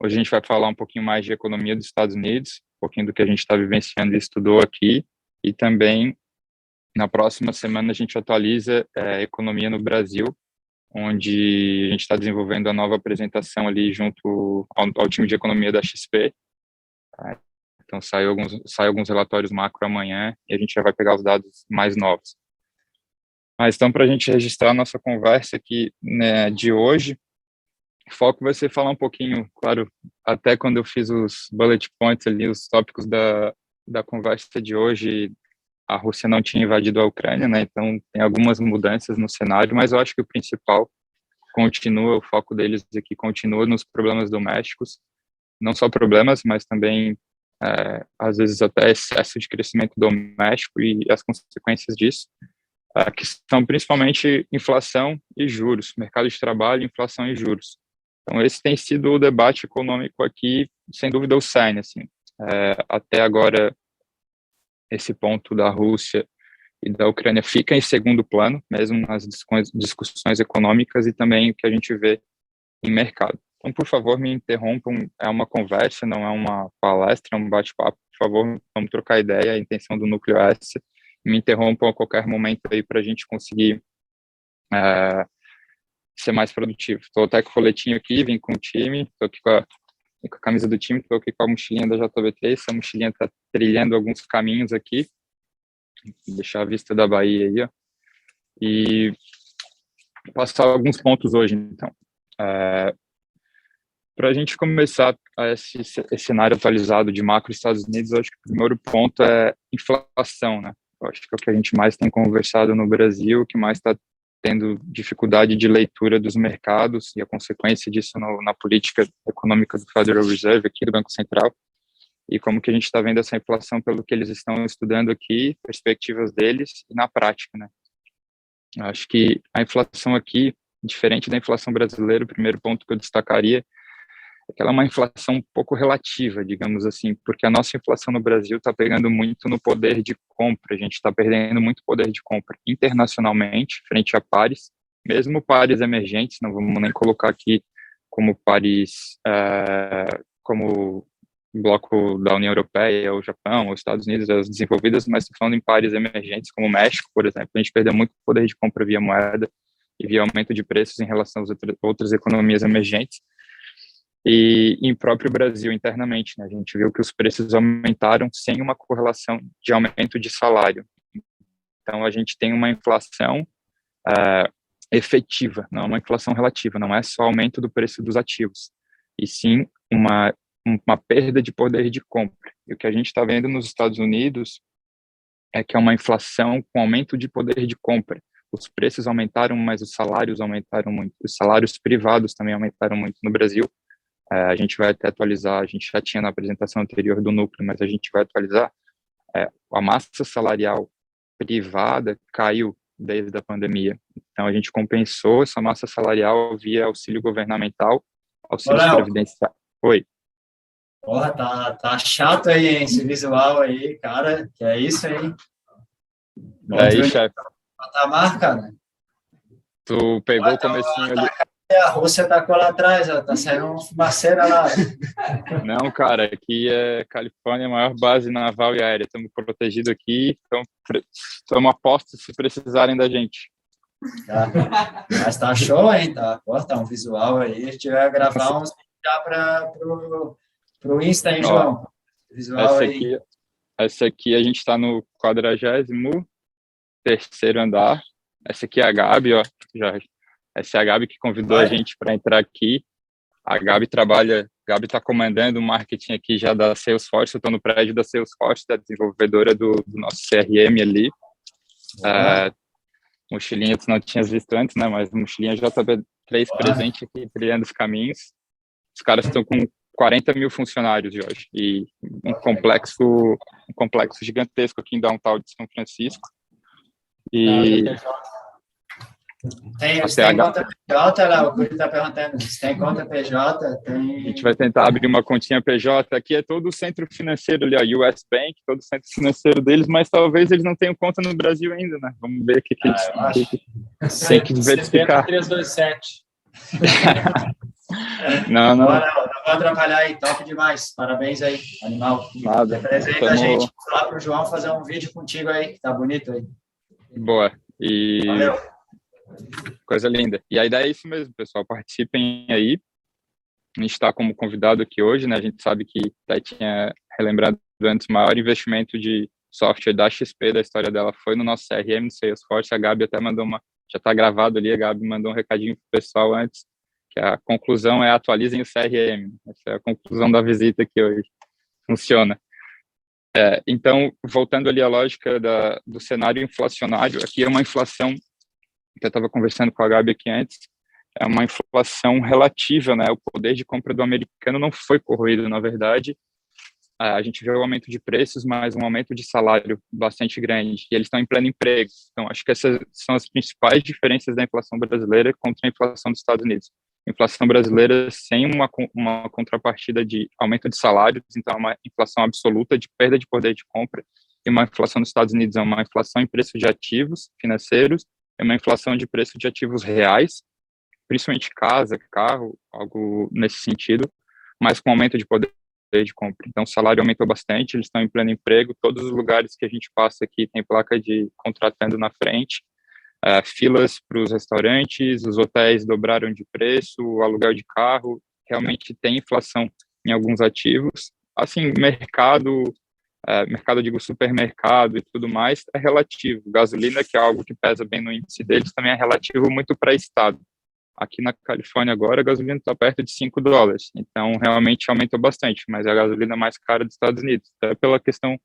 Hoje a gente vai falar um pouquinho mais de economia dos Estados Unidos, um pouquinho do que a gente está vivenciando e estudou aqui, e também, na próxima semana, a gente atualiza a economia no Brasil, onde a gente está desenvolvendo a nova apresentação ali junto ao time de economia da XP. Então, sai alguns relatórios macro amanhã e a gente já vai pegar os dados mais novos. Mas então, para a gente registrar a nossa conversa aqui, né, de hoje, o foco vai ser falar um pouquinho, claro, até quando eu fiz os bullet points ali, os tópicos da conversa de hoje, a Rússia não tinha invadido a Ucrânia, né? Então tem algumas mudanças no cenário, mas eu acho que o principal continua, o foco deles aqui continua nos problemas domésticos, não só problemas, mas também às vezes até excesso de crescimento doméstico e as consequências disso, que são principalmente inflação e juros, mercado de trabalho, inflação e juros. Então esse tem sido o debate econômico aqui, sem dúvida o cerne, assim. Até agora esse ponto da Rússia e da Ucrânia fica em segundo plano, mesmo nas discussões econômicas e também o que a gente vê em mercado. Então, por favor, me interrompam, é uma conversa, não é uma palestra, é um bate-papo. Por favor, vamos trocar ideia, a intenção do núcleo é essa. Me interrompam a qualquer momento aí para a gente conseguir ser mais produtivo. Estou até com o coletinho aqui, vim com o time, estou aqui com a camisa do time, estou aqui com a mochilinha da JBT, essa mochilinha está trilhando alguns caminhos aqui, vou deixar a vista da Bahia aí, ó, e passar alguns pontos hoje, então. Para a gente começar esse cenário atualizado de macro Estados Unidos, eu acho que o primeiro ponto é inflação, né? Eu acho que é o que a gente mais tem conversado no Brasil, que mais está tendo dificuldade de leitura dos mercados e a consequência disso na política econômica do Federal Reserve, aqui do Banco Central, e como que a gente está vendo essa inflação pelo que eles estão estudando aqui, perspectivas deles e na prática, né? Acho que a inflação aqui, diferente da inflação brasileira, o primeiro ponto que eu destacaria é que ela é uma inflação um pouco relativa, digamos assim, porque a nossa inflação no Brasil está pegando muito no poder de compra, a gente está perdendo muito poder de compra internacionalmente, frente a pares, mesmo pares emergentes, não vamos nem colocar aqui como pares, como bloco da União Europeia, ou Japão, ou Estados Unidos, as desenvolvidas, mas estou falando em pares emergentes, como o México, por exemplo, a gente perdeu muito poder de compra via moeda e via aumento de preços em relação às outras economias emergentes. E em próprio Brasil, internamente, né, a gente viu que os preços aumentaram sem uma correlação de aumento de salário. Então, a gente tem uma inflação efetiva, não uma inflação relativa, não é só aumento do preço dos ativos, e sim uma perda de poder de compra. E o que a gente está vendo nos Estados Unidos é que é uma inflação com aumento de poder de compra. Os preços aumentaram, mas os salários aumentaram muito. Os salários privados também aumentaram muito no Brasil. A gente vai até atualizar, a gente já tinha na apresentação anterior do núcleo, mas a gente vai atualizar. A massa salarial privada caiu desde a pandemia. Então, a gente compensou essa massa salarial via auxílio governamental, auxílio previdenciário. Oi. Porra, tá chato aí, hein, esse visual aí, cara, que é isso aí? Aí, chefe. Patamar, cara. Tu pegou o comecinho ali. A Rússia tacou lá atrás, ó, tá saindo uma fumaceira lá. Não, cara, aqui é Califórnia, a maior base naval e aérea. Estamos protegidos aqui, então estamos a postos se precisarem da gente. Mas tá show, hein? Tá um visual aí. A gente vai gravar uns já pro Insta, hein, João? Visual essa aqui a gente está no 43º andar. Essa aqui é a Gabi, ó. Essa é a Gabi que convidou a gente para entrar aqui. A Gabi está comandando o marketing aqui já da Salesforce. Eu estou no prédio da Salesforce, da desenvolvedora do nosso CRM ali. Mochilinha tu não tinhas visto antes, né? Mas mochilinha JB3 presente aqui, trilhando os caminhos. Os caras estão com 40 mil funcionários, Jorge, e um complexo gigantesco aqui em downtown de São Francisco. E tem conta PJ, lá, o Curi está perguntando se tem conta PJ, tem... A gente vai tentar abrir uma continha PJ, aqui é todo o centro financeiro ali, ó, US Bank, todo o centro financeiro deles, mas talvez eles não tenham conta no Brasil ainda, né? Vamos ver o que eles têm que diversificar. 327. Não. vou atrapalhar aí, top demais. Parabéns aí, animal. Nada. Representa a gente falar pro João fazer um vídeo contigo aí, que tá bonito aí. Boa. E Valeu. coisa linda. E a ideia é isso mesmo, pessoal. Participem aí. A gente está como convidado aqui hoje, né? A gente sabe que a tinha relembrado antes, o maior investimento de software da XP, da história dela, foi no nosso CRM, no Salesforce. A Gabi até mandou já está gravado ali, a Gabi mandou um recadinho para o pessoal antes, que a conclusão é atualizem o CRM. Essa é a conclusão da visita aqui hoje. Funciona. Então, voltando ali à lógica do cenário inflacionário, aqui é uma inflação, que eu estava conversando com a Gabi aqui antes, é uma inflação relativa, né? O poder de compra do americano não foi corroído, na verdade. A gente vê o aumento de preços, mas um aumento de salário bastante grande, e eles estão em pleno emprego. Então, acho que essas são as principais diferenças da inflação brasileira contra a inflação dos Estados Unidos. A inflação brasileira sem uma contrapartida de aumento de salários, então é uma inflação absoluta de perda de poder de compra, e uma inflação dos Estados Unidos é uma inflação em preço de ativos financeiros, é uma inflação de preço de ativos reais, principalmente casa, carro, algo nesse sentido, mas com aumento de poder de compra. Então, o salário aumentou bastante, eles estão em pleno emprego, todos os lugares que a gente passa aqui tem placa de contratando na frente, filas para os restaurantes, os hotéis dobraram de preço, o aluguel de carro, realmente tem inflação em alguns ativos. Assim, mercado, digo, supermercado e tudo mais, é relativo. Gasolina, que é algo que pesa bem no índice deles, também é relativo muito para estado. Aqui na Califórnia agora, a gasolina está perto de $5. Então, realmente aumentou bastante, mas é a gasolina mais cara dos Estados Unidos, até pela questão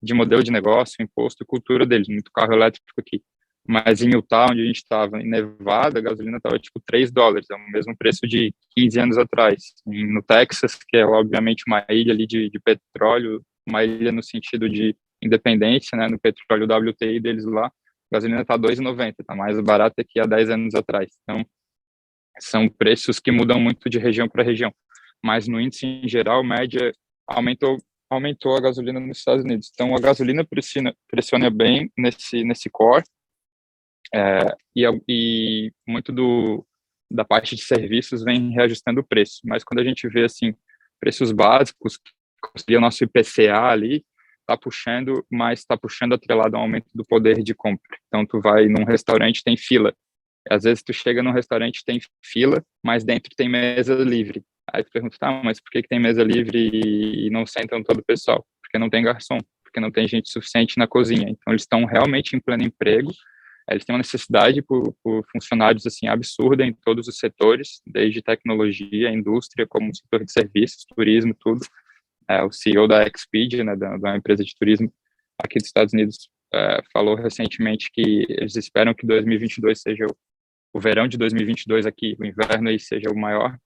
de modelo de negócio, imposto e cultura deles, muito carro elétrico aqui. Mas em Utah, onde a gente estava, em Nevada, a gasolina estava tipo $3, é o mesmo preço de 15 anos atrás. No Texas, que é obviamente uma ilha ali de petróleo, uma ilha no sentido de independência, né, no petróleo WTI deles lá, a gasolina está $2,90, está mais barata que há 10 anos atrás. Então, são preços que mudam muito de região para região, mas no índice em geral, média, aumentou a gasolina nos Estados Unidos. Então, a gasolina pressiona bem nesse core, e muito da parte de serviços vem reajustando o preço, mas quando a gente vê, assim, preços básicos, que seria o nosso IPCA ali, está puxando atrelado ao aumento do poder de compra. Então, tu vai num restaurante, tem fila. Às vezes tu chega num restaurante, tem fila, mas dentro tem mesa livre. Aí tu pergunta, tá, mas por que tem mesa livre e não sentam todo o pessoal? Porque não tem garçom, porque não tem gente suficiente na cozinha. Então eles estão realmente em pleno emprego, eles têm uma necessidade por funcionários assim absurda em todos os setores, desde tecnologia, indústria, como o setor de serviços, turismo, tudo. O CEO da Expedia, né, da empresa de turismo aqui dos Estados Unidos, falou recentemente que eles esperam que 2022 seja o verão de 2022 aqui, o inverno aí seja o maior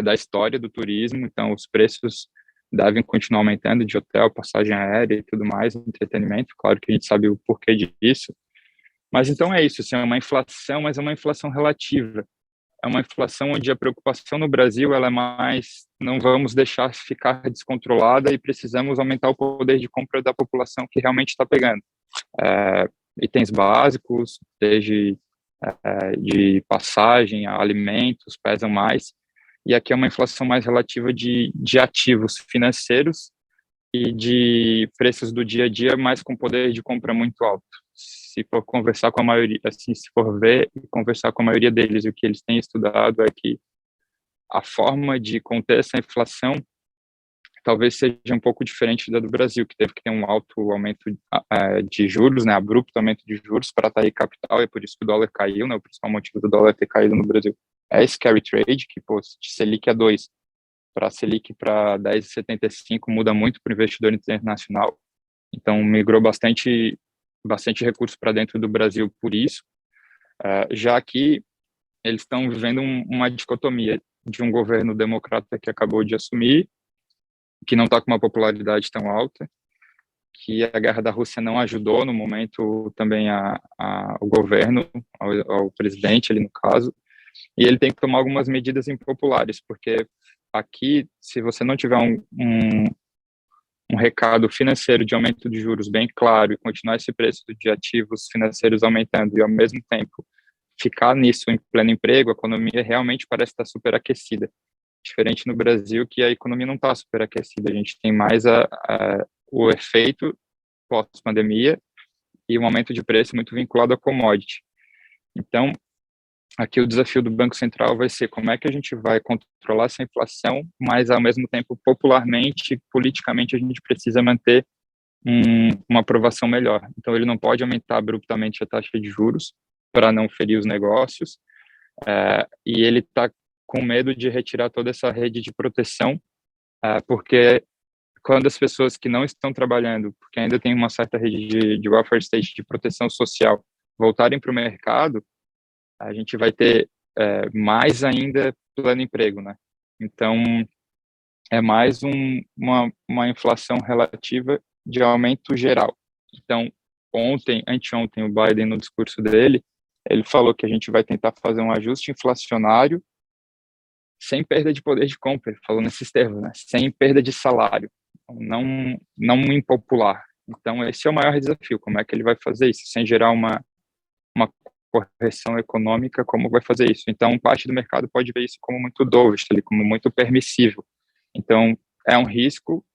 da história do turismo, então os preços devem continuar aumentando de hotel, passagem aérea e tudo mais, entretenimento, claro que a gente sabe o porquê disso, mas então é isso, assim, é uma inflação, mas é uma inflação relativa, é uma inflação onde a preocupação no Brasil ela é mais, não vamos deixar ficar descontrolada e precisamos aumentar o poder de compra da população que realmente está pegando. Itens básicos, desde de passagem a alimentos, pesam mais, e aqui é uma inflação mais relativa de ativos financeiros e de preços do dia a dia, mas com poder de compra muito alto. Se for conversar com a maioria, assim, se for ver e conversar com a maioria deles, o que eles têm estudado é que a forma de conter essa inflação talvez seja um pouco diferente da do Brasil, que teve que ter um alto aumento de juros, né, abrupto aumento de juros para atrair capital, e é por isso que o dólar caiu, né, o principal motivo do dólar ter caído no Brasil é esse carry trade, que, pô, de Selic a 2 para Selic para 10,75 muda muito para o investidor internacional, então migrou bastante recurso para dentro do Brasil por isso. Já aqui, eles estão vivendo uma dicotomia de um governo democrata que acabou de assumir, que não está com uma popularidade tão alta, que a guerra da Rússia não ajudou no momento também ao governo, ao presidente ali no caso, e ele tem que tomar algumas medidas impopulares, porque aqui, se você não tiver um recado financeiro de aumento de juros bem claro e continuar esse preço de ativos financeiros aumentando e ao mesmo tempo ficar nisso em pleno emprego, a economia realmente parece estar super aquecida. diferente no Brasil, que a economia não está superaquecida, a gente tem mais o efeito pós-pandemia e um aumento de preço muito vinculado à commodity. Então, aqui o desafio do Banco Central vai ser como é que a gente vai controlar essa inflação, mas ao mesmo tempo, popularmente, politicamente, a gente precisa manter uma aprovação melhor. Então, ele não pode aumentar abruptamente a taxa de juros para não ferir os negócios, e ele está com medo de retirar toda essa rede de proteção, porque quando as pessoas que não estão trabalhando, porque ainda tem uma certa rede de welfare state, de proteção social, voltarem para o mercado, a gente vai ter mais ainda plano emprego, né? Então, é mais uma inflação relativa de aumento geral. Então, anteontem, o Biden, no discurso dele, ele falou que a gente vai tentar fazer um ajuste inflacionário sem perda de poder de compra, ele falou nesses termos, né? Sem perda de salário, não impopular. Então, esse é o maior desafio, como é que ele vai fazer isso, sem gerar uma correção econômica, como vai fazer isso? Então, parte do mercado pode ver isso como muito dovish, como muito permissivo. Então, é um risco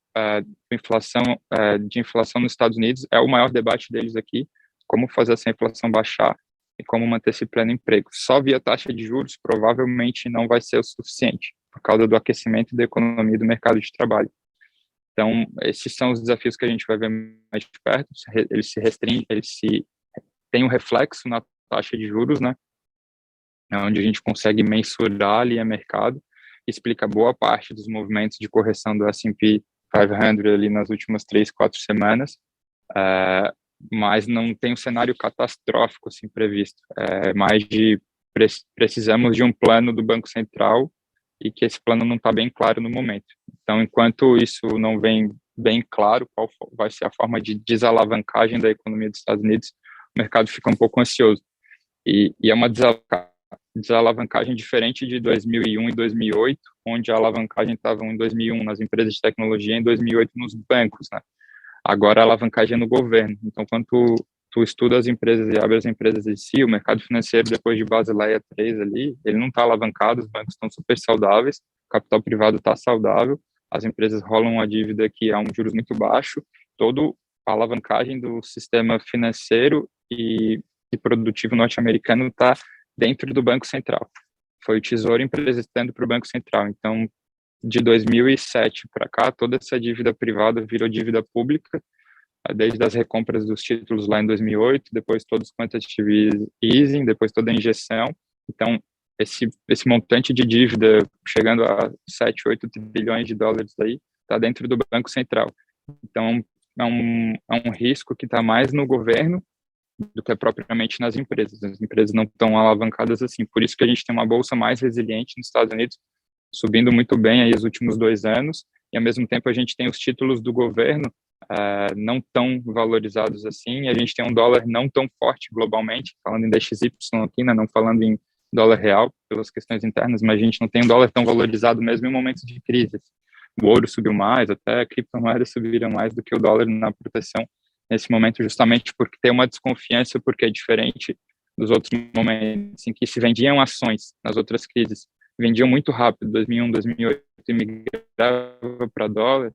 de inflação nos Estados Unidos, é o maior debate deles aqui, como fazer essa inflação baixar e como manter esse pleno emprego. Só via taxa de juros provavelmente não vai ser o suficiente, por causa do aquecimento da economia e do mercado de trabalho. Então, esses são os desafios que a gente vai ver mais de perto, eles se restringem, tem um reflexo na taxa de juros, né, onde a gente consegue mensurar ali a mercado, explica boa parte dos movimentos de correção do S&P 500 ali nas últimas 3, 4 semanas, mas não tem um cenário catastrófico assim previsto, mais de precisamos de um plano do Banco Central e que esse plano não está bem claro no momento. Então, enquanto isso não vem bem claro qual vai ser a forma de desalavancagem da economia dos Estados Unidos, o mercado fica um pouco ansioso. E é uma desalavancagem diferente de 2001 e 2008, onde a alavancagem estava em 2001 nas empresas de tecnologia, em 2008 nos bancos, né? Agora a alavancagem é no governo. Então, quando tu estuda as empresas e abre as empresas em si, o mercado financeiro, depois de Basileia 3 ali, ele não está alavancado, os bancos estão super saudáveis, o capital privado está saudável, as empresas rolam a dívida que há um juros muito baixo, toda a alavancagem do sistema financeiro e produtivo norte-americano está dentro do Banco Central. Foi o Tesouro emprestando para o Banco Central. Então, de 2007 para cá, toda essa dívida privada virou dívida pública, desde as recompras dos títulos lá em 2008, depois todos os quantitative easing, depois toda a injeção. Então, esse montante de dívida chegando a 7, 8 trilhões de dólares aí, está dentro do Banco Central. Então, é um risco que está mais no governo do que propriamente nas empresas. As empresas não estão alavancadas assim. Por isso que a gente tem uma bolsa mais resiliente nos Estados Unidos, subindo muito bem aí os últimos 2 anos, e ao mesmo tempo a gente tem os títulos do governo não tão valorizados assim, e a gente tem um dólar não tão forte globalmente, falando em DXY aqui, né, não falando em dólar real, pelas questões internas, mas a gente não tem um dólar tão valorizado mesmo em momentos de crise. O ouro subiu mais, até criptomoedas subiram mais do que o dólar na proteção nesse momento, justamente porque tem uma desconfiança, porque é diferente dos outros momentos em que se vendiam ações nas outras crises, vendiam muito rápido, 2001, 2008, e migrava para dólar.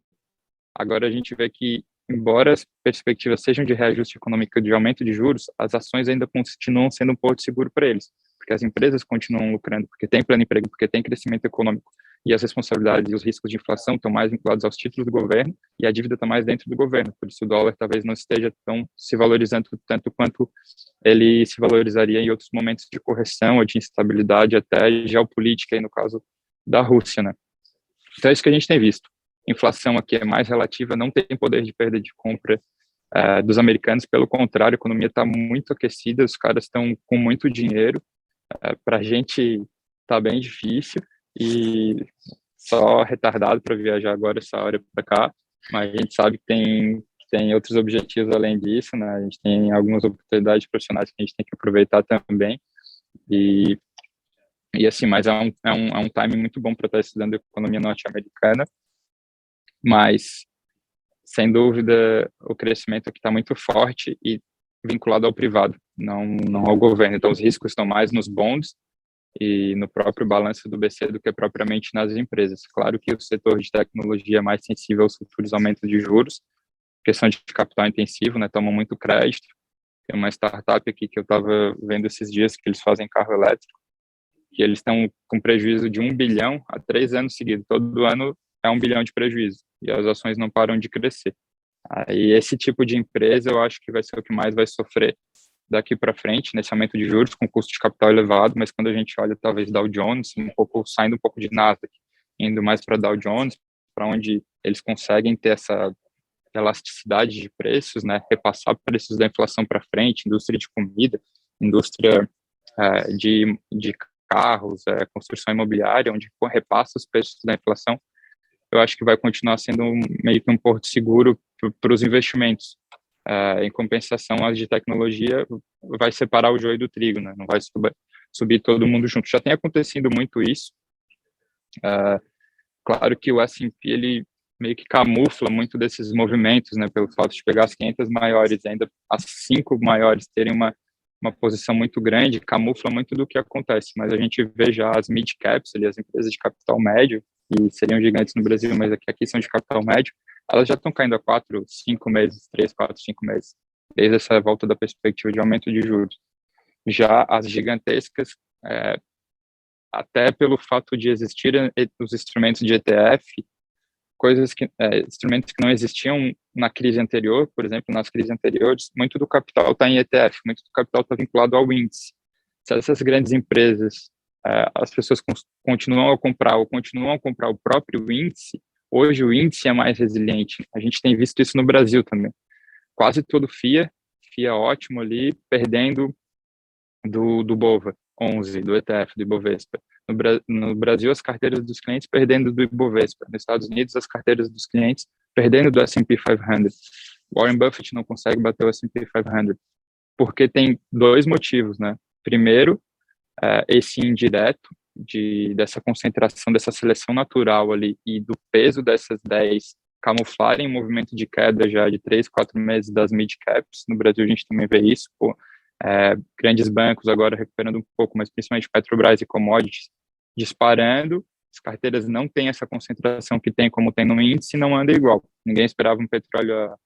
Agora a gente vê que, embora as perspectivas sejam de reajuste econômico de aumento de juros, as ações ainda continuam sendo um porto seguro para eles, porque as empresas continuam lucrando, porque tem plano de emprego, porque tem crescimento econômico, e as responsabilidades e os riscos de inflação estão mais vinculados aos títulos do governo, e a dívida está mais dentro do governo, por isso o dólar talvez não esteja se valorizando tanto quanto ele se valorizaria em outros momentos de correção ou de instabilidade, até geopolítica, aí no caso da Rússia, né? Então é isso que a gente tem visto. Inflação aqui é mais relativa, não tem poder de perda de compra dos americanos, pelo contrário, a economia está muito aquecida, os caras estão com muito dinheiro, para a gente está bem difícil, e só retardado para viajar agora essa hora para cá, mas a gente sabe que tem outros objetivos além disso, né? A gente tem algumas oportunidades profissionais que a gente tem que aproveitar também, e assim, mas é um time muito bom para estar estudando economia norte-americana, mas, sem dúvida, o crescimento aqui está muito forte e vinculado ao privado, não ao governo. Então, os riscos estão mais nos bonds, e no próprio balanço do BC do que propriamente nas empresas. Claro que o setor de tecnologia é mais sensível aos futuros aumentos de juros, questão de capital intensivo, né, tomam muito crédito. Tem uma startup aqui que eu estava vendo esses dias que eles fazem carro elétrico, que eles estão com prejuízo de 1 bilhão há 3 anos seguidos. Todo ano é 1 bilhão de prejuízo e as ações não param de crescer. Aí esse tipo de empresa eu acho que vai ser o que mais vai sofrer daqui para frente, nesse aumento de juros, com custo de capital elevado, mas quando a gente olha talvez Dow Jones, saindo um pouco de Nasdaq, indo mais para Dow Jones, para onde eles conseguem ter essa elasticidade de preços, né, repassar preços da inflação para frente, indústria de comida, indústria de carros, construção imobiliária, onde repassa os preços da inflação, eu acho que vai continuar sendo meio que um porto seguro para os investimentos. Em compensação, as de tecnologia vai separar o joio do trigo, né? Não vai subir todo mundo junto. Já tem acontecido muito isso. Claro que o S&P, ele meio que camufla muito desses movimentos, né? Pelo fato de pegar as 500 maiores, ainda as 5 maiores terem uma posição muito grande, camufla muito do que acontece. Mas a gente vê já as mid-caps, ali, as empresas de capital médio, que seriam gigantes no Brasil, mas aqui são de capital médio, elas já estão caindo há 4, 5 meses, 3, 4, 5 meses, desde essa volta da perspectiva de aumento de juros. Já as gigantescas, até pelo fato de existirem os instrumentos de ETF, instrumentos que não existiam na crise anterior, por exemplo, nas crises anteriores, muito do capital está em ETF, muito do capital está vinculado ao índice. Se essas grandes empresas, as pessoas continuam a comprar o próprio índice, hoje o índice é mais resiliente. A gente tem visto isso no Brasil também. Quase todo FIA ótimo ali, perdendo do BOVA 11, do ETF, do Ibovespa. No Brasil, as carteiras dos clientes perdendo do Ibovespa. Nos Estados Unidos, as carteiras dos clientes perdendo do S&P 500. Warren Buffett não consegue bater o S&P 500, porque tem 2 motivos, né? Primeiro, esse indireto dessa concentração, dessa seleção natural ali e do peso dessas 10 camuflarem o movimento de queda já de 3, 4 meses das mid-caps. No Brasil, a gente também vê isso, grandes bancos agora recuperando um pouco, mas principalmente Petrobras e commodities disparando, as carteiras não têm essa concentração que tem como tem no índice e não anda igual. Ninguém esperava um petróleo a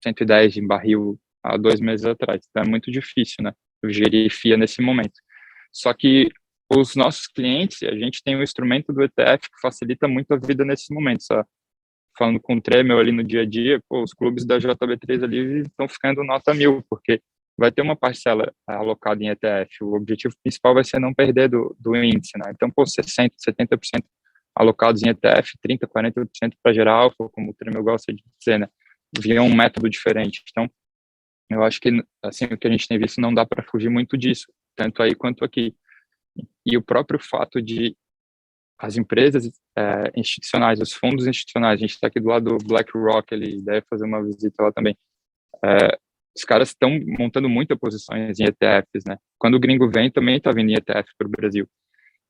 110 em barril há 2 meses atrás, então é muito difícil, né, gerir FIA nesse momento. Só que os nossos clientes, a gente tem um instrumento do ETF que facilita muito a vida nesses momentos, falando com o Tremel ali no dia a dia, os clubes da JB3 ali estão ficando nota 1000, porque vai ter uma parcela alocada em ETF. O objetivo principal vai ser não perder do índice, né? Então, 60%, 70% alocados em ETF, 30%, 40% para gerar alfa, como o Tremel gosta de dizer, né? Via um método diferente. Então, eu acho que, assim, o que a gente tem visto não dá para fugir muito disso, tanto aí quanto aqui. E o próprio fato de as empresas institucionais, os fundos institucionais, a gente está aqui do lado do BlackRock, ele deve fazer uma visita lá também, os caras estão montando muitas posições em ETFs, né? Quando o gringo vem, também está vindo em ETF para o Brasil.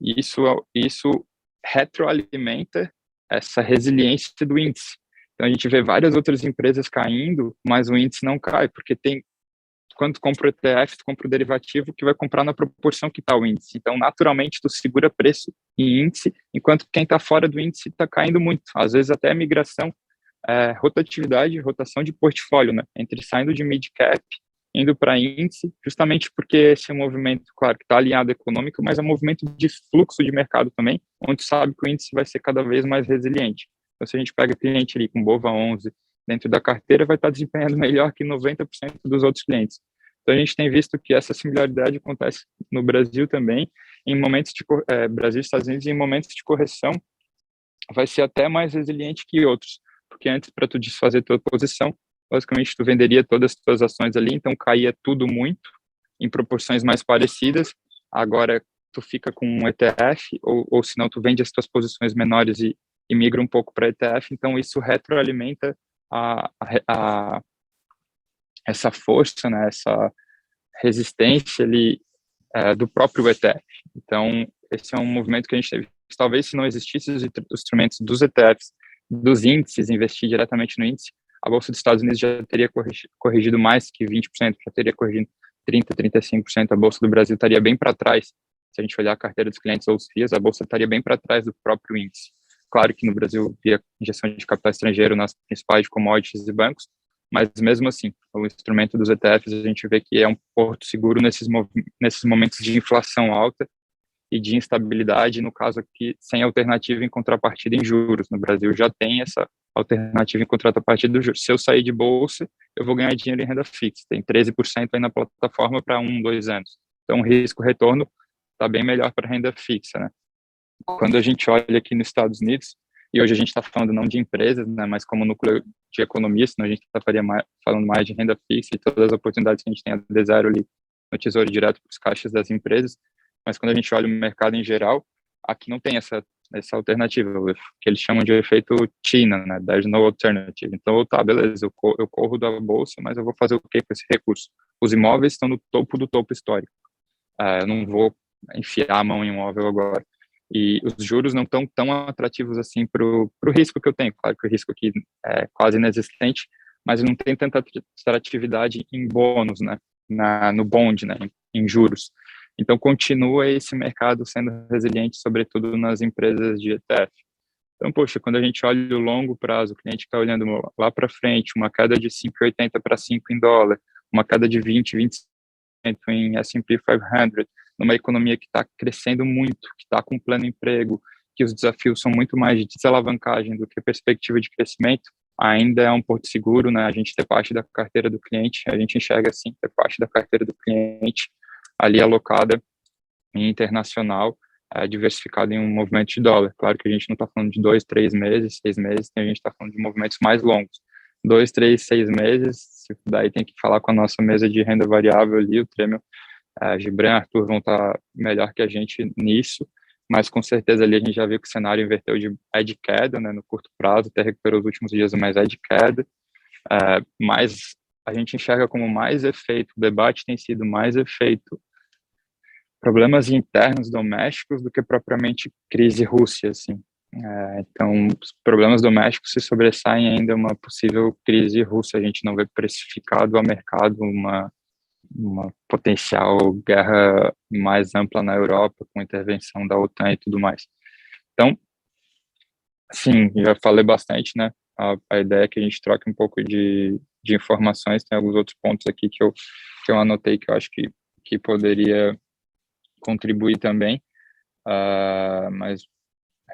E isso retroalimenta essa resiliência do índice. Então, a gente vê várias outras empresas caindo, mas o índice não cai, porque quando tu compra o ETF, tu compra o derivativo que vai comprar na proporção que está o índice. Então, naturalmente, tu segura preço em índice, enquanto quem está fora do índice está caindo muito. Às vezes, até a migração, rotação de portfólio, né? Entre saindo de mid-cap, indo para índice, justamente porque esse é um movimento, claro, que está alinhado econômico, mas é um movimento de fluxo de mercado também, onde sabe que o índice vai ser cada vez mais resiliente. Então, se a gente pega cliente ali com BOVA 11 dentro da carteira, vai estar desempenhando melhor que 90% dos outros clientes. Então, a gente tem visto que essa similaridade acontece no Brasil também, em momentos de Brasil e Estados Unidos, em momentos de correção, vai ser até mais resiliente que outros, porque antes, para tu desfazer tua posição, basicamente tu venderia todas as tuas ações ali, então caía tudo muito, em proporções mais parecidas. Agora, tu fica com um ETF, ou senão tu vende as tuas posições menores e migra um pouco para ETF, então isso retroalimenta essa força, né, essa resistência ali do próprio ETF. Então, esse é um movimento que a gente teve. Talvez se não existissem os instrumentos dos ETFs, dos índices, investir diretamente no índice, a Bolsa dos Estados Unidos já teria corrigido mais que 20%, já teria corrigido 30%, 35%, a Bolsa do Brasil estaria bem para trás se a gente olhar a carteira dos clientes ou os FIAs, a bolsa estaria bem para trás do próprio índice. Claro que no Brasil, via injeção de capital estrangeiro nas principais commodities e bancos, mas mesmo assim, o instrumento dos ETFs, a gente vê que é um porto seguro nesses momentos de inflação alta e de instabilidade, no caso aqui, sem alternativa em contrapartida em juros. No Brasil já tem essa alternativa em contrapartida dos juros. Se eu sair de bolsa, eu vou ganhar dinheiro em renda fixa. Tem 13% aí na plataforma para 2 anos. Então, o risco-retorno está bem melhor para renda fixa, né? Quando a gente olha aqui nos Estados Unidos, e hoje a gente está falando não de empresas, né, mas como núcleo de economia, senão a gente estaria falando mais de renda fixa e todas as oportunidades que a gente tem a D0 ali no Tesouro Direto para os caixas das empresas, mas quando a gente olha o mercado em geral, aqui não tem essa alternativa, que eles chamam de efeito China, né, there's no alternative. Então, tá, beleza, eu corro da bolsa, mas eu vou fazer o quê com esse recurso? Os imóveis estão no topo do topo histórico. Eu não vou enfiar a mão em um imóvel agora. E os juros não estão tão atrativos assim para o risco que eu tenho. Claro que o risco aqui é quase inexistente, mas não tem tanta atratividade em bônus, né, no bond, né, em juros. Então, continua esse mercado sendo resiliente, sobretudo nas empresas de ETF. Então, poxa, quando a gente olha o longo prazo, o cliente está olhando lá para frente, uma queda de 5,80 para 5 em dólar, uma queda de 20% em S&P 500, numa economia que está crescendo muito, que está com pleno emprego, que os desafios são muito mais de desalavancagem do que perspectiva de crescimento, ainda é um porto seguro, né? A gente ter parte da carteira do cliente, a gente enxerga assim, ter parte da carteira do cliente ali alocada em internacional, diversificada em um movimento de dólar. Claro que a gente não está falando de 2, 3 meses, 6 meses, a gente está falando de movimentos mais longos. 2, 3, 6 meses, daí tem que falar com a nossa mesa de renda variável ali, o Tremel, Gibran e Arthur vão estar melhor que a gente nisso, mas com certeza ali a gente já viu que o cenário inverteu de queda, né, no curto prazo, até recuperou os últimos dias, mas de queda, mas a gente enxerga como mais efeito, o debate tem sido mais efeito problemas internos domésticos do que propriamente crise Rússia, assim. Então, os problemas domésticos se sobressaem ainda uma possível crise russa. A gente não vê precificado ao mercado uma potencial guerra mais ampla na Europa, com intervenção da OTAN e tudo mais. Então, sim, já falei bastante, né? A ideia é que a gente troque um pouco de informações. Tem alguns outros pontos aqui que eu anotei que eu acho que poderia contribuir também, mas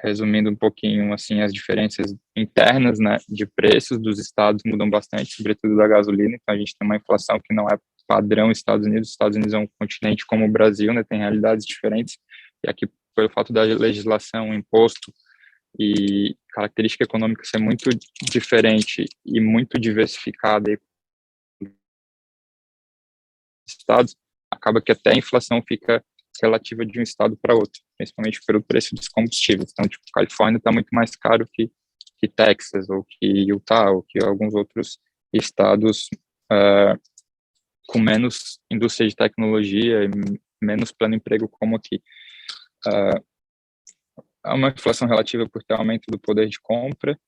resumindo um pouquinho, assim, as diferenças internas, né, de preços dos estados mudam bastante, sobretudo da gasolina. Então a gente tem uma inflação que não é padrão Estados Unidos. Os Estados Unidos é um continente como o Brasil, né, tem realidades diferentes, e aqui, pelo fato da legislação, imposto e característica econômica ser muito diferente e muito diversificada em estados, acaba que até a inflação fica relativa de um estado para outro, principalmente pelo preço dos combustíveis. Então, tipo, Califórnia está muito mais caro que Texas, ou que Utah, ou que alguns outros estados com menos indústria de tecnologia e menos plano emprego como aqui. Há uma inflação relativa por ter aumento do poder de compra,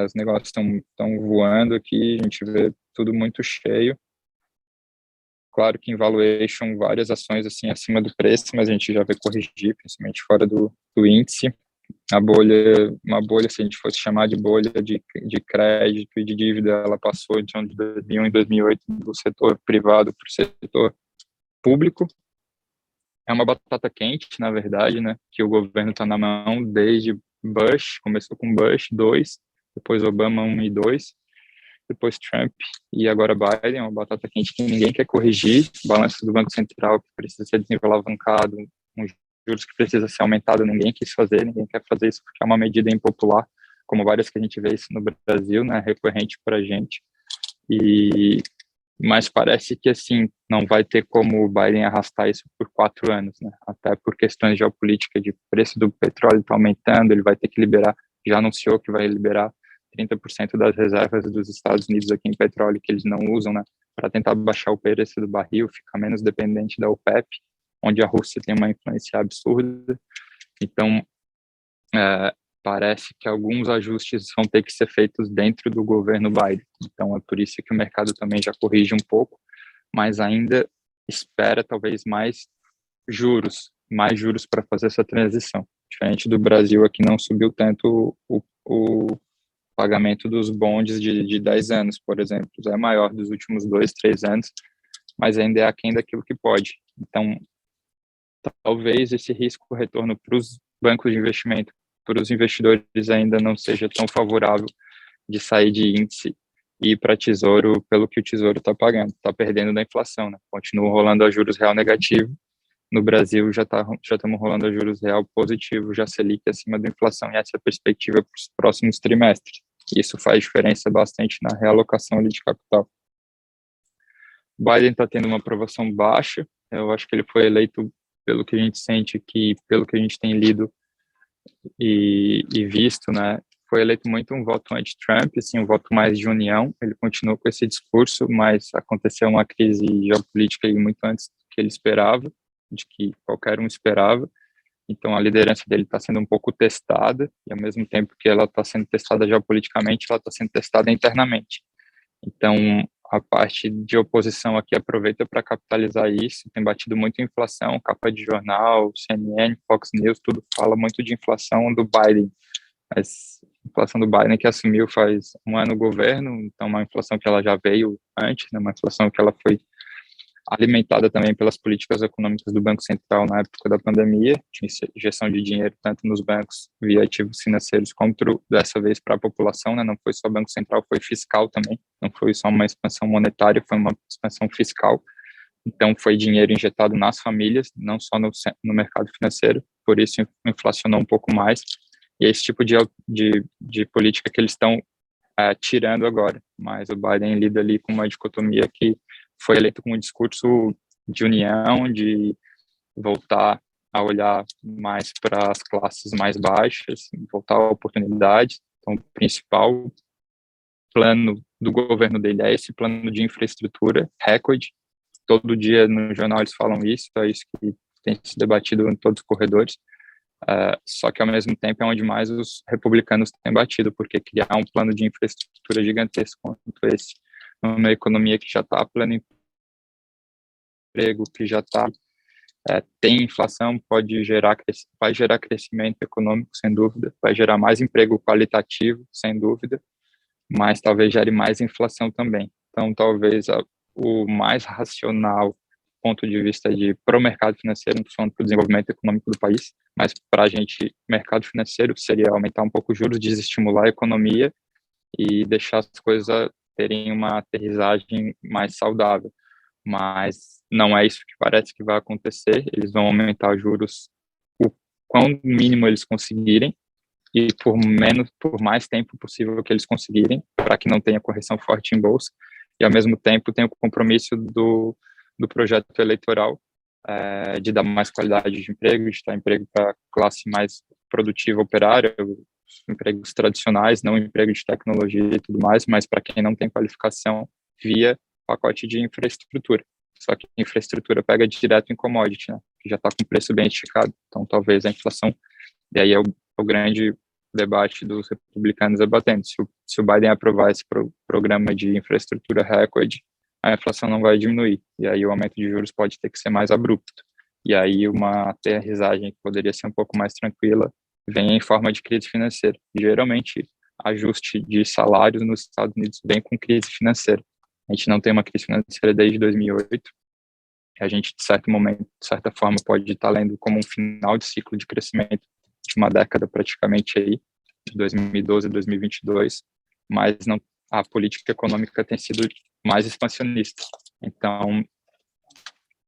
os negócios estão voando aqui, a gente vê tudo muito cheio. Claro que em valuation, várias ações assim acima do preço, mas a gente já vê corrigir, principalmente fora do índice. Uma bolha, se a gente fosse chamar de bolha de crédito e de dívida, ela passou de 2001 e 2008 do setor privado para o setor público. É uma batata quente, na verdade, né, que o governo está na mão desde Bush, começou com Bush 2, depois Obama 1 e 2, depois Trump e agora Biden. É uma batata quente que ninguém quer corrigir, balanço do Banco Central que precisa ser desalavancado, juros que precisa ser aumentado, ninguém quis fazer, ninguém quer fazer isso porque é uma medida impopular, como várias que a gente vê isso no Brasil, né, recorrente para a gente, mas parece que, assim, não vai ter como o Biden arrastar isso por 4 anos, né, até por questões geopolíticas de preço do petróleo está aumentando, ele vai ter que liberar, já anunciou que vai liberar 30% das reservas dos Estados Unidos aqui em petróleo que eles não usam, né, para tentar baixar o preço do barril, ficar menos dependente da OPEP, onde a Rússia tem uma influência absurda. Então, parece que alguns ajustes vão ter que ser feitos dentro do governo Biden. Então, é por isso que o mercado também já corrige um pouco, mas ainda espera talvez mais juros, mais juros para fazer essa transição. Diferente do Brasil, aqui não subiu tanto o pagamento dos bondes de 10 anos, por exemplo. É maior dos últimos 2, 3 anos, mas ainda é aquém daquilo que pode. Então, talvez esse risco-retorno para os bancos de investimento, para os investidores, ainda não seja tão favorável de sair de índice e ir para tesouro pelo que o tesouro está pagando, está perdendo da inflação, né? Continua rolando a juros real negativo. No Brasil já estamos rolando a juros real positivo, já Selic acima da inflação, e essa é a perspectiva para os próximos trimestres. Isso faz diferença bastante na realocação ali de capital. Biden está tendo uma aprovação baixa, eu acho que ele foi eleito, pelo que a gente sente aqui, pelo que a gente tem lido e visto, né, foi eleito muito um voto anti-Trump, assim, um voto mais de união. Ele continuou com esse discurso, mas aconteceu uma crise geopolítica aí muito antes do que ele esperava, de que qualquer um esperava. Então, a liderança dele está sendo um pouco testada, e ao mesmo tempo que ela está sendo testada geopoliticamente, ela está sendo testada internamente. Então, a parte de oposição aqui aproveita para capitalizar isso, tem batido muito em inflação, capa de jornal, CNN, Fox News, tudo fala muito de inflação do Biden. Mas a inflação do Biden que assumiu faz um ano o governo, então uma inflação que ela já veio antes, né, uma inflação que ela foi alimentada também pelas políticas econômicas do Banco Central na época da pandemia, tinha injeção de dinheiro tanto nos bancos via ativos financeiros, como dessa vez para a população, né? Não foi só Banco Central, foi fiscal também, não foi só uma expansão monetária, foi uma expansão fiscal. Então, foi dinheiro injetado nas famílias, não só no mercado financeiro, por isso inflacionou um pouco mais. E é esse tipo de política que eles estão tirando agora. Mas o Biden lida ali com uma dicotomia que foi eleito com um discurso de união, de voltar a olhar mais para as classes mais baixas, voltar à oportunidade. Então, o principal plano do governo dele é esse plano de infraestrutura, recorde. Todo dia no jornal eles falam isso, é isso que tem se debatido em todos os corredores. Só que, ao mesmo tempo, é onde mais os republicanos têm batido, porque criar um plano de infraestrutura gigantesco quanto esse, numa economia que já está pleno emprego, que já tem inflação, vai gerar crescimento econômico, sem dúvida, vai gerar mais emprego qualitativo, sem dúvida, mas talvez gere mais inflação também. Então, talvez o mais racional ponto de vista pro mercado financeiro, não falando para o desenvolvimento econômico do país, mas para a gente, mercado financeiro, seria aumentar um pouco os juros, desestimular a economia e deixar as coisas terem uma aterrissagem mais saudável. Mas não é isso que parece que vai acontecer. Eles vão aumentar os juros o quão mínimo eles conseguirem e por mais tempo possível que eles conseguirem, para que não tenha correção forte em bolsa. E, ao mesmo tempo, tem o compromisso do projeto eleitoral de dar mais qualidade de emprego, de dar emprego para a classe mais produtiva operária, empregos tradicionais, não emprego de tecnologia e tudo mais, mas para quem não tem qualificação via pacote de infraestrutura. Só que a infraestrutura pega direto em commodity, né, que já está com preço bem esticado. Então, talvez a inflação, e aí é o grande debate dos republicanos debatendo, se o Biden aprovar esse programa de infraestrutura recorde, a inflação não vai diminuir, e aí o aumento de juros pode ter que ser mais abrupto, e aí uma aterrissagem que poderia ser um pouco mais tranquila vem em forma de crise financeira. Geralmente, ajuste de salários nos Estados Unidos vem com crise financeira. A gente não tem uma crise financeira desde 2008, a gente, de certo momento, de certa forma, pode estar lendo como um final de ciclo de crescimento de uma década praticamente aí, de 2012 a 2022, mas não, a política econômica tem sido mais expansionista. Então,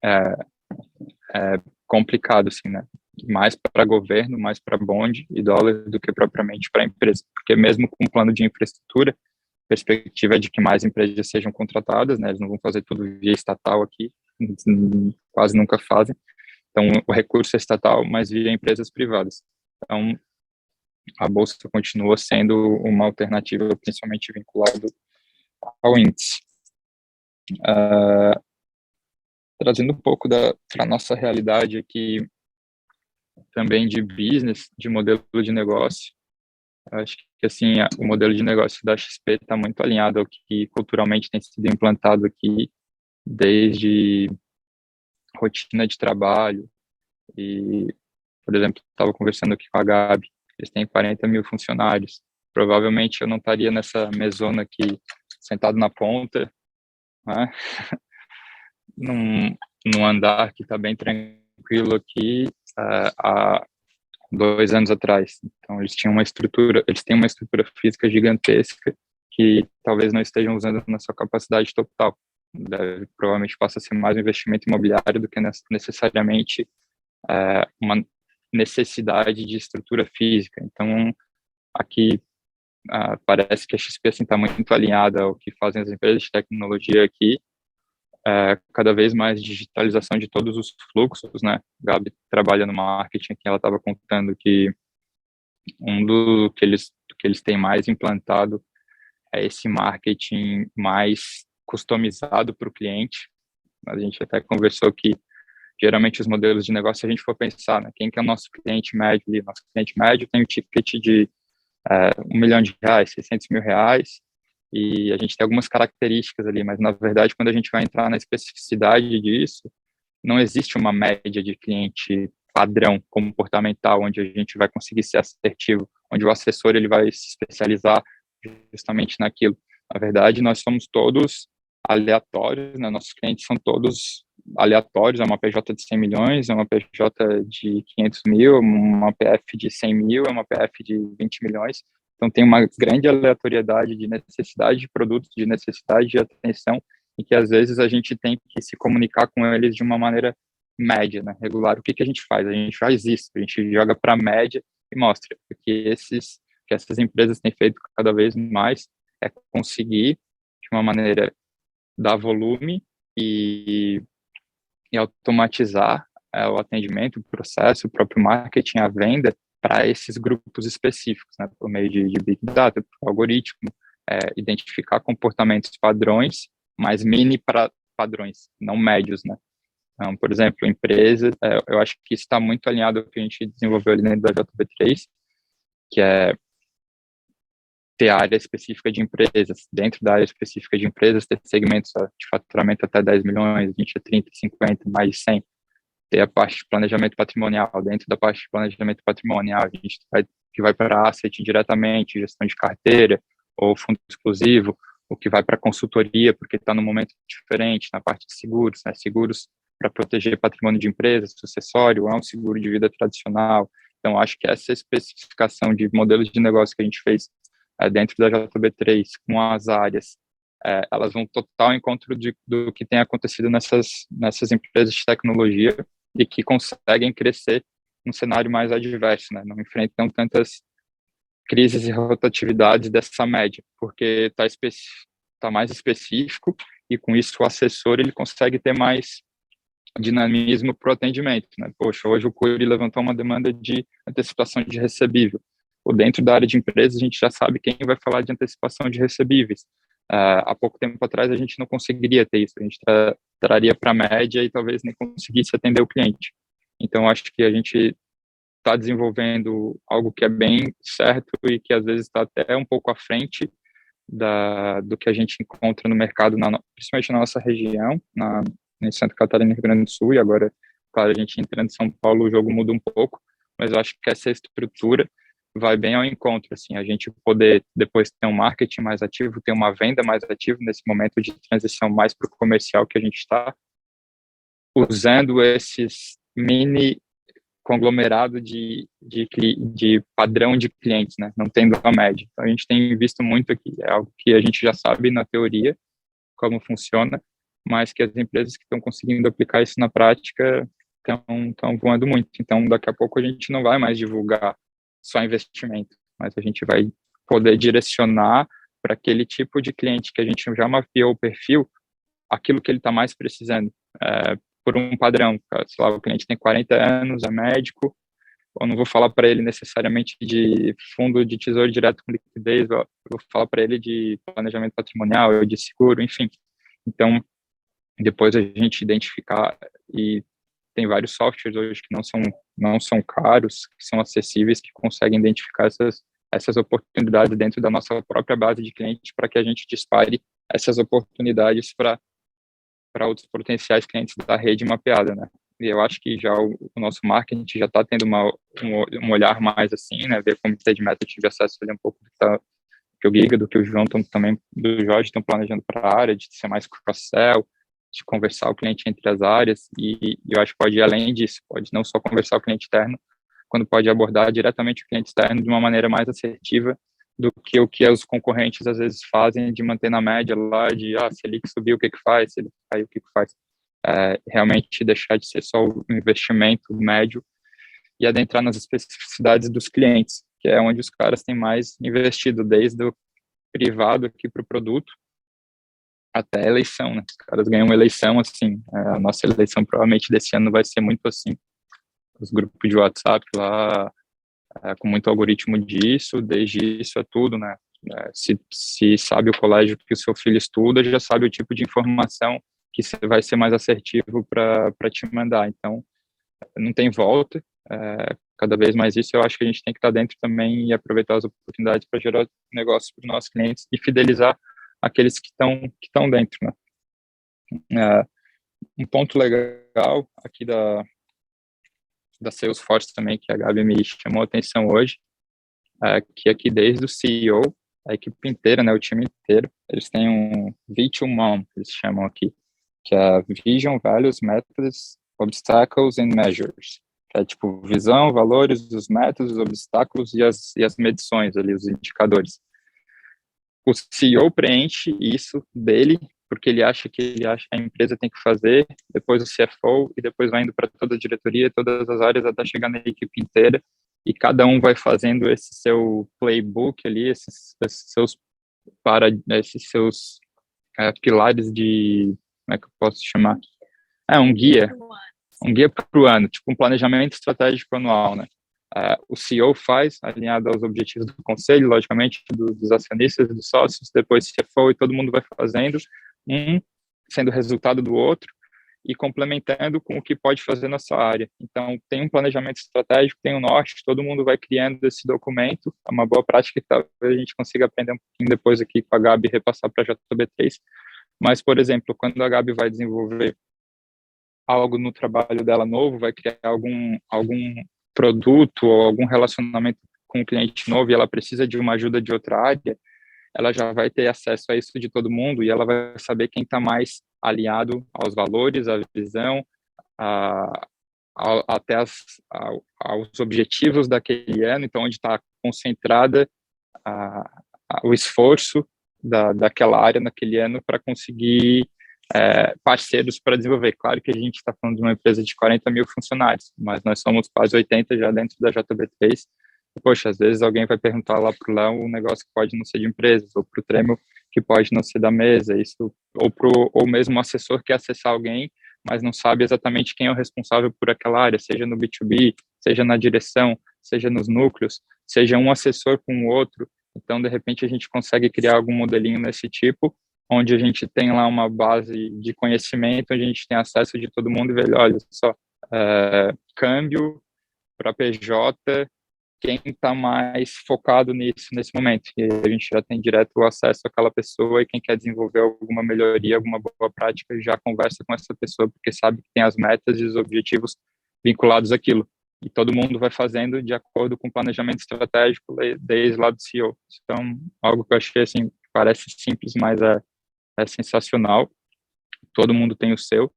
é complicado, assim, né? Mais para governo, mais para bonde e dólar do que propriamente para empresa. Porque mesmo com o plano de infraestrutura, a perspectiva é de que mais empresas sejam contratadas, né? Eles não vão fazer tudo via estatal aqui, quase nunca fazem. Então, o recurso é estatal, mas via empresas privadas. Então, a bolsa continua sendo uma alternativa, principalmente vinculado ao índice. Trazendo um pouco para a nossa realidade aqui, também de business, de modelo de negócio, acho que assim, o modelo de negócio da XP está muito alinhado ao que culturalmente tem sido implantado aqui, desde rotina de trabalho, E, por exemplo, estava conversando aqui com a Gabi, eles têm 40 mil funcionários. Provavelmente eu não estaria nessa mesona aqui, sentado na ponta, né? num andar que está bem tranquilo aqui, há 2 anos atrás. Então, eles têm uma estrutura física gigantesca que talvez não estejam usando na sua capacidade total. Provavelmente passa a ser mais um investimento imobiliário do que necessariamente uma necessidade de estrutura física. Então, aqui parece que a XP está muito alinhada ao que fazem as empresas de tecnologia aqui, cada vez mais digitalização de todos os fluxos, né? Gabi trabalha no marketing, que ela estava contando que do que eles têm mais implantado é esse marketing mais customizado para o cliente. A gente até conversou que geralmente os modelos de negócio, se a gente for pensar, né, quem que é o nosso cliente médio ali? Nosso cliente médio tem um ticket de R$1 milhão, R$600 mil, e a gente tem algumas características ali, mas na verdade, quando a gente vai entrar na especificidade disso, não existe uma média de cliente padrão comportamental, onde a gente vai conseguir ser assertivo, onde o assessor ele vai se especializar justamente naquilo. Na verdade, nós somos todos aleatórios, né? Nossos clientes são todos aleatórios, é uma PJ de 100 milhões, é uma PJ de 500 mil, uma PF de 100 mil, é uma PF de 20 milhões. Então, tem uma grande aleatoriedade de necessidade de produtos, de necessidade de atenção, e que às vezes a gente tem que se comunicar com eles de uma maneira média, né, regular. O que que a gente faz? A gente faz isso, a gente joga para a média e mostra que essas empresas têm feito cada vez mais é conseguir, de uma maneira, dar volume e automatizar o atendimento, o processo, o próprio marketing, a venda para esses grupos específicos, né, por meio de Big Data, algoritmo, identificar comportamentos padrões, mas mini para padrões, não médios, né? Então, por exemplo, empresas, eu acho que isso está muito alinhado ao que a gente desenvolveu ali dentro da JB3, que é ter área específica de empresas, dentro da área específica de empresas, ter segmentos de faturamento até 10 milhões, 20 a 30, 50, mais de 100, ter a parte de planejamento patrimonial, dentro da parte de planejamento patrimonial, a gente que vai para asset diretamente, gestão de carteira, ou fundo exclusivo, o que vai para consultoria, porque está num momento diferente, na parte de seguros, né? Seguros para proteger patrimônio de empresas, sucessório, é um seguro de vida tradicional. Então, acho que essa especificação de modelos de negócio que a gente fez dentro da JB3, com as áreas, elas vão total encontro do que tem acontecido nessas empresas de tecnologia e que conseguem crescer num cenário mais adverso, né? Não enfrentam tantas crises e rotatividades dessa média, porque tá mais específico e com isso o assessor ele consegue ter mais dinamismo para o atendimento, né? Poxa, hoje o Cury levantou uma demanda de antecipação de recebível. Ou dentro da área de empresas, a gente já sabe quem vai falar de antecipação de recebíveis. Há pouco tempo atrás, a gente não conseguiria ter isso. A gente traria para a média e talvez nem conseguisse atender o cliente. Então, acho que a gente está desenvolvendo algo que é bem certo e que às vezes está até um pouco à frente do que a gente encontra no mercado, principalmente na nossa região, em Santa Catarina e Rio Grande do Sul, e agora, claro, a gente entrando em São Paulo, o jogo muda um pouco, mas eu acho que essa estrutura vai bem ao encontro, assim, a gente poder depois ter um marketing mais ativo, ter uma venda mais ativa nesse momento de transição mais para o comercial que a gente está, usando esses mini conglomerado de padrão de clientes, né, não tendo a média. Então, a gente tem visto muito aqui, é algo que a gente já sabe na teoria como funciona, mas que as empresas que estão conseguindo aplicar isso na prática estão voando muito. Então, daqui a pouco a gente não vai mais divulgar só investimento, mas a gente vai poder direcionar para aquele tipo de cliente que a gente já mapeou o perfil, aquilo que ele está mais precisando, por um padrão. Sei lá, o cliente tem 40 anos, é médico, eu não vou falar para ele necessariamente de fundo de tesouro direto com liquidez, eu vou falar para ele de planejamento patrimonial, de seguro, enfim. Então, depois a gente identificar, e tem vários softwares hoje que não são caros, que são acessíveis, que conseguem identificar essas oportunidades dentro da nossa própria base de clientes para que a gente dispare essas oportunidades para outros potenciais clientes da rede mapeada, né? e eu acho que já o nosso marketing já está tendo um olhar mais assim, né, ver como ter de meta, eu tive acesso ali um pouco que o Giga, do que o João também, do Jorge, estão planejando para a área, de ser mais cross-sell, de conversar o cliente entre as áreas, e eu acho que pode ir além disso, pode não só conversar o cliente interno, quando pode abordar diretamente o cliente externo de uma maneira mais assertiva do que o que os concorrentes às vezes fazem, de manter na média lá, de, se ele subiu, o que faz, se ele caiu, o que faz. Realmente deixar de ser só o investimento médio e adentrar nas especificidades dos clientes, que é onde os caras têm mais investido, desde o privado aqui para o produto até a eleição, né? Os caras ganham uma eleição, assim, a nossa eleição provavelmente desse ano vai ser muito assim, os grupos de WhatsApp lá, com muito algoritmo disso, desde isso a tudo, né? Se sabe o colégio que o seu filho estuda, já sabe o tipo de informação que você vai ser mais assertivo para te mandar. Então, não tem volta. Cada vez mais isso, eu acho que a gente tem que estar dentro também e aproveitar as oportunidades para gerar negócios para os nossos clientes e fidelizar aqueles que estão dentro, né? Um ponto legal aqui da Salesforce também, que a Gabi me chamou a atenção hoje, que aqui desde o CEO, a equipe inteira, né, o time inteiro, eles têm um V2MOM, eles chamam aqui, que é Vision, Values, Methods, Obstacles and Measures, que é tipo visão, valores, os métodos, os obstáculos e as medições ali, os indicadores. O CEO preenche isso dele, porque ele acha que a empresa tem que fazer, depois o CFO, e depois vai indo para toda a diretoria, todas as áreas, até chegar na equipe inteira, e cada um vai fazendo esse seu playbook ali, esses seus pilares de, como é que eu posso chamar? Um guia para o ano, tipo um planejamento estratégico anual, né? O CEO faz, alinhado aos objetivos do conselho, logicamente, dos acionistas, dos sócios, depois CFO, e todo mundo vai fazendo, sendo resultado do outro, e complementando com o que pode fazer na sua área. Então, tem um planejamento estratégico, tem um norte, todo mundo vai criando esse documento, é uma boa prática que talvez a gente consiga aprender um pouquinho depois aqui com a Gabi e repassar para a JB3. Mas, por exemplo, quando a Gabi vai desenvolver algo no trabalho dela novo, vai criar algum produto ou algum relacionamento com um cliente novo e ela precisa de uma ajuda de outra área, ela já vai ter acesso a isso de todo mundo e ela vai saber quem está mais alinhado aos valores, à visão, até aos objetivos daquele ano, então onde está concentrada o esforço daquela área naquele ano para conseguir parceiros para desenvolver. Claro que a gente está falando de uma empresa de 40 mil funcionários, mas nós somos quase 80 já dentro da JB3. Poxa, às vezes alguém vai perguntar lá para o Léo um negócio que pode não ser de empresas, ou para o Tremel que pode não ser da mesa, isso, ou mesmo um assessor quer acessar alguém, mas não sabe exatamente quem é o responsável por aquela área, seja no B2B, seja na direção, seja nos núcleos, seja um assessor com o outro. Então, de repente, a gente consegue criar algum modelinho nesse tipo, onde a gente tem lá uma base de conhecimento, onde a gente tem acesso de todo mundo e vê, olha só, câmbio para PJ, quem está mais focado nisso nesse momento. E a gente já tem direto o acesso àquela pessoa e quem quer desenvolver alguma melhoria, alguma boa prática, já conversa com essa pessoa, porque sabe que tem as metas e os objetivos vinculados àquilo. E todo mundo vai fazendo de acordo com o planejamento estratégico desde lá do CEO. Então, algo que eu achei assim, parece simples, mas é sensacional. Todo mundo tem o seu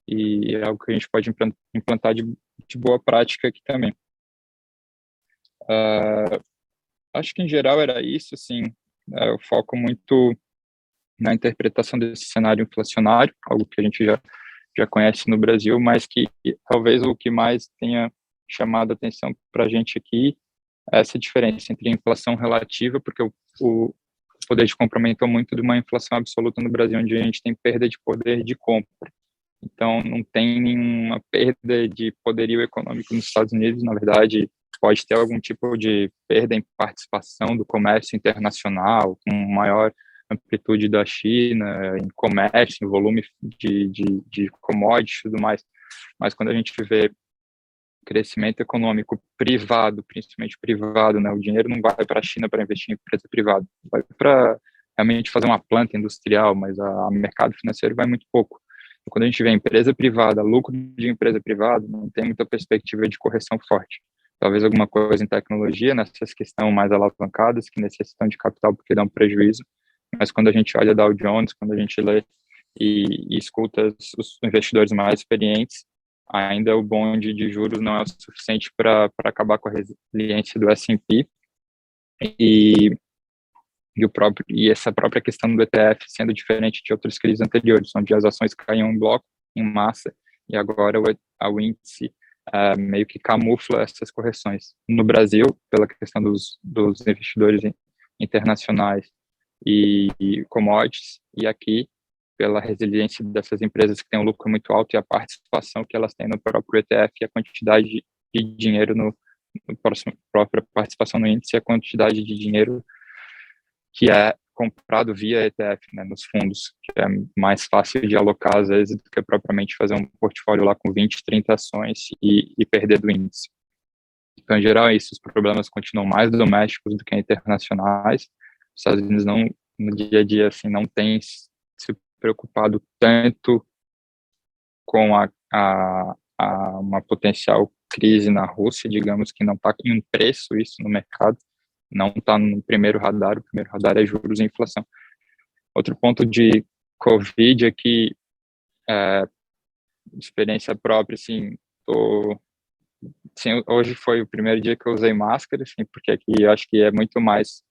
e é algo que a gente pode implantar de boa prática aqui também. Acho que em geral era isso, assim, eu foco muito na interpretação desse cenário inflacionário, algo que a gente já conhece no Brasil, mas que talvez o que mais tenha chamado a atenção para a gente aqui é essa diferença entre inflação relativa, porque o poder de compra aumentou muito, de uma inflação absoluta no Brasil, onde a gente tem perda de poder de compra. Então, não tem nenhuma perda de poderio econômico nos Estados Unidos, na verdade, pode ter algum tipo de perda em participação do comércio internacional, com maior amplitude da China, em comércio, em volume de commodities e tudo mais. Mas quando a gente vê crescimento econômico privado, principalmente privado, né, o dinheiro não vai para a China para investir em empresa privada, vai para realmente fazer uma planta industrial, mas a mercado financeiro vai muito pouco. Quando a gente vê empresa privada, lucro de empresa privada, não tem muita perspectiva de correção forte. Talvez alguma coisa em tecnologia, nessas que estão mais alavancadas, que necessitam de capital porque dão prejuízo, mas quando a gente olha Dow Jones, quando a gente lê e escuta os investidores mais experientes, ainda o bonde de juros não é o suficiente para acabar com a resiliência do S&P e essa própria questão do ETF sendo diferente de outras crises anteriores, onde as ações caíam em bloco, em massa, e agora o índice meio que camufla essas correções. No Brasil, pela questão dos investidores internacionais e commodities, e aqui pela resiliência dessas empresas que têm um lucro muito alto e a participação que elas têm no próprio ETF e a quantidade de dinheiro no própria participação no índice e a quantidade de dinheiro que é comprado via ETF, né, nos fundos, que é mais fácil de alocar, às vezes, do que propriamente fazer um portfólio lá com 20, 30 ações e perder do índice. Então, em geral, é isso. Os problemas continuam mais domésticos do que internacionais. Os Estados Unidos, não, no dia a dia, assim, não tem se preocupado tanto com uma potencial crise na Rússia, digamos que não está em preço isso no mercado, não está no primeiro radar, o primeiro radar é juros e inflação. Outro ponto de Covid é que, experiência própria, assim, hoje foi o primeiro dia que eu usei máscara, assim, porque aqui eu acho que é muito mais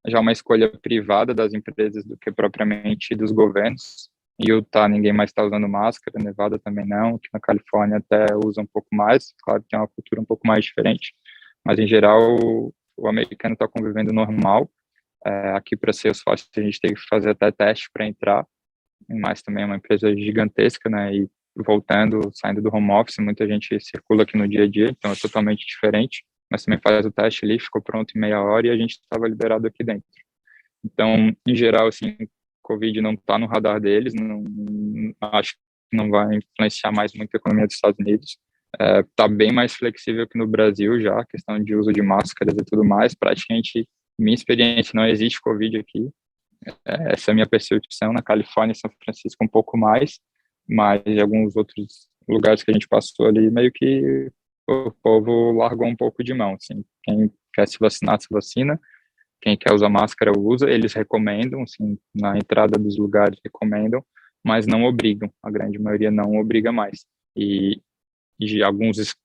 já uma escolha privada das empresas do que propriamente dos governos. Em Utah, ninguém mais está usando máscara, Nevada também não, aqui na Califórnia até usa um pouco mais, claro que é uma cultura um pouco mais diferente, mas em geral o americano está convivendo normal. Aqui para Salesforce a gente tem que fazer até teste para entrar, mas também é uma empresa gigantesca, né, e saindo do home office, muita gente circula aqui no dia a dia, então é totalmente diferente, mas também faz o teste ali, ficou pronto em meia hora e a gente estava liberado aqui dentro. Então, em geral, assim, Covid não está no radar deles, não, acho que não vai influenciar mais muito a economia dos Estados Unidos. Está bem mais flexível que no Brasil já, a questão de uso de máscaras e tudo mais. Praticamente, minha experiência, não existe Covid aqui. Essa é a minha percepção. Na Califórnia, São Francisco, um pouco mais, mas em alguns outros lugares que a gente passou ali, meio que o povo largou um pouco de mão. Assim. Quem quer se vacinar, se vacina. Quem quer usar máscara usa, eles recomendam, assim, na entrada dos lugares recomendam, mas não obrigam, a grande maioria não obriga mais. E alguns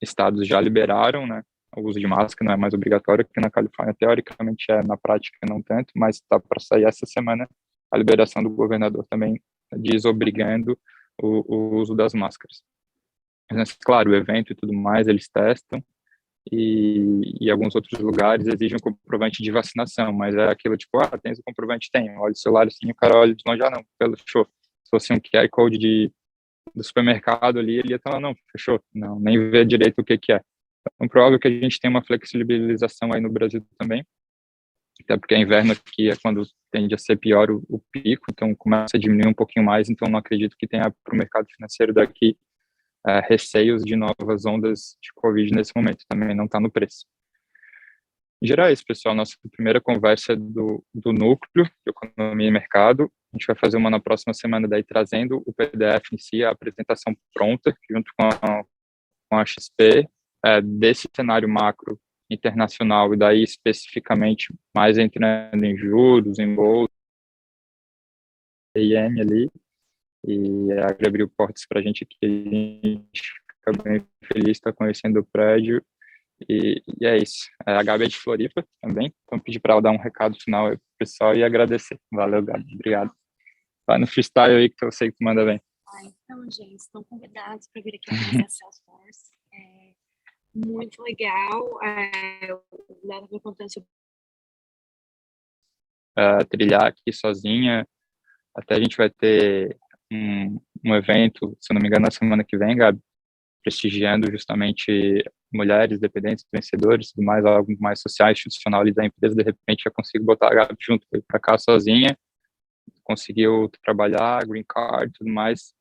estados já liberaram, né, o uso de máscara não é mais obrigatório, aqui na Califórnia, teoricamente na prática não tanto, mas está para sair essa semana a liberação do governador também desobrigando o uso das máscaras. Mas, claro, o evento e tudo mais, eles testam, e alguns outros lugares exigem um comprovante de vacinação, mas é aquilo tipo, tens o comprovante? Tem, olha o celular assim, o cara olha de longe, não, fechou. Se fosse um QR Code do supermercado ali, ele ia estar lá, não, fechou, não, nem vê direito o que é. Então, provável que a gente tenha uma flexibilização aí no Brasil também, até porque inverno aqui é quando tende a ser pior o pico, então começa a diminuir um pouquinho mais, então não acredito que tenha para o mercado financeiro daqui receios de novas ondas de Covid nesse momento, também não está no preço. Em geral é isso, pessoal, nossa primeira conversa do núcleo de economia e mercado. A gente vai fazer uma na próxima semana, daí trazendo o PDF em si, a apresentação pronta, junto com a XP, desse cenário macro internacional, e daí especificamente mais entrando em juros, em bolsa, IM ali, e abriu portas para a gente aqui, a gente fica bem feliz de estar conhecendo o prédio, e é isso. A Gabi é de Floripa também, então pedi para ela dar um recado final aí pro pessoal e agradecer. Valeu, Gabi, obrigado. Vai no freestyle aí que eu sei que tu manda bem. Então, gente, estão convidados para vir aqui conhecer a Salesforce. Muito legal. O Léo vai contando sobre trilhar aqui sozinha. Até a gente vai ter um evento, se eu não me engano, na semana que vem, Gabi, prestigiando justamente mulheres dependentes, vencedores, tudo mais, algo mais social, institucional ali da empresa. De repente eu consigo botar a Gabi junto, foi para cá sozinha, conseguiu trabalhar, green card, tudo mais,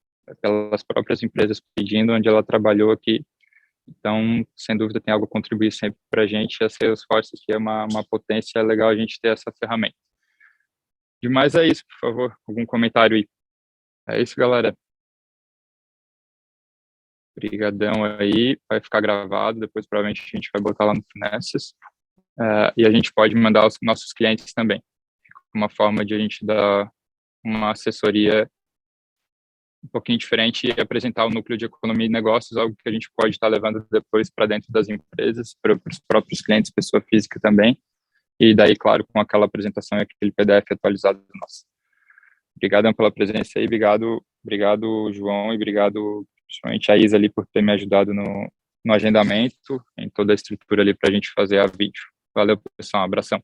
pelas próprias empresas pedindo, onde ela trabalhou aqui. Então, sem dúvida, tem algo a contribuir sempre para a gente. A Salesforce aqui é uma potência, é legal a gente ter essa ferramenta. Demais é isso, por favor, algum comentário aí. É isso, galera. Obrigadão aí, vai ficar gravado, depois provavelmente a gente vai botar lá no Finesses, e a gente pode mandar aos nossos clientes também. Uma forma de a gente dar uma assessoria um pouquinho diferente e apresentar o núcleo de economia e negócios, algo que a gente pode estar levando depois para dentro das empresas, para os próprios clientes, pessoa física também, e daí, claro, com aquela apresentação e aquele PDF atualizado nosso. Obrigado pela presença aí, obrigado, João, e obrigado, principalmente a Isa ali, por ter me ajudado no agendamento, em toda a estrutura ali para a gente fazer a vídeo. Valeu, pessoal, um abração.